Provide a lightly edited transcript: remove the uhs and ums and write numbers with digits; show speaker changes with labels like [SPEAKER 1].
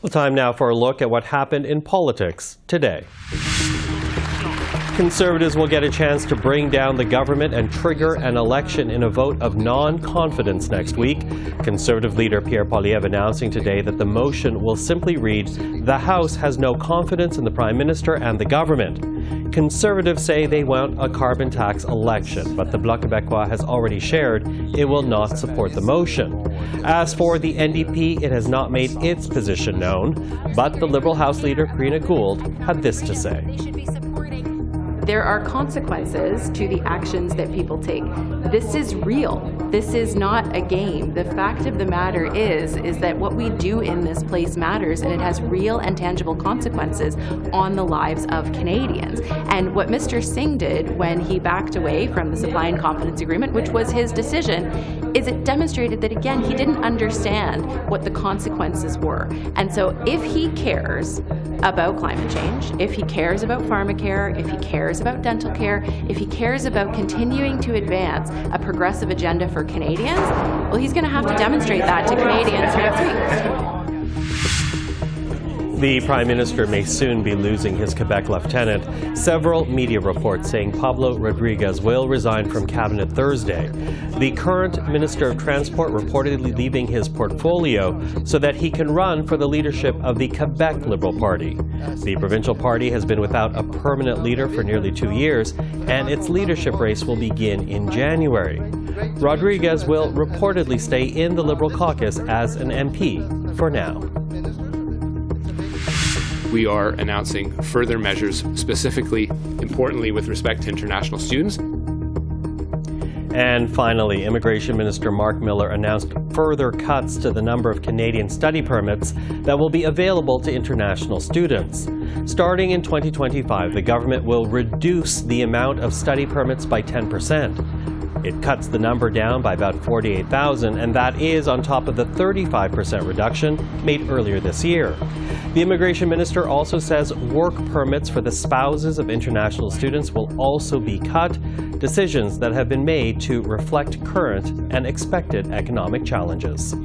[SPEAKER 1] Well, time now for a look at what happened in politics today. Conservatives will get a chance to bring down the government and trigger an election in a vote of non-confidence next week. Conservative leader Pierre Poilievre announcing today that the motion will simply read, "The House has no confidence in the Prime Minister and the government." Conservatives say they want a carbon tax election, but the Bloc Québécois has already shared it will not support the motion. As for the NDP, it has not made its position known, but the Liberal House leader Karina Gould had this to say.
[SPEAKER 2] There are consequences to the actions that people take. This is real. This is not a game. The fact of the matter is that what we do in this place matters, and it has real and tangible consequences on the lives of Canadians. And what Mr. Singh did when he backed away from the supply and confidence agreement, which was his decision, is it demonstrated that, again, he didn't understand what the consequences were. And so if he cares about climate change, if he cares about pharmacare, if he cares about dental care, if he cares about continuing to advance a progressive agenda for Canadians, well, he's going to have to demonstrate that to Canadians next week.
[SPEAKER 1] The Prime Minister may soon be losing his Quebec lieutenant. Several media reports saying Pablo Rodriguez will resign from Cabinet Thursday. The current Minister of Transport reportedly leaving his portfolio so that he can run for the leadership of the Quebec Liberal Party. The provincial party has been without a permanent leader for nearly 2 years, and its leadership race will begin in January. Rodriguez will reportedly stay in the Liberal caucus as an MP for now.
[SPEAKER 3] We are announcing further measures, specifically, importantly, with respect to international students.
[SPEAKER 1] And finally, Immigration Minister Mark Miller announced further cuts to the number of Canadian study permits that will be available to international students. Starting in 2025, the government will reduce the amount of study permits by 10%. It cuts the number down by about 48,000, and that is on top of the 35% reduction made earlier this year. The Immigration Minister also says work permits for the spouses of international students will also be cut, decisions that have been made to reflect current and expected economic challenges.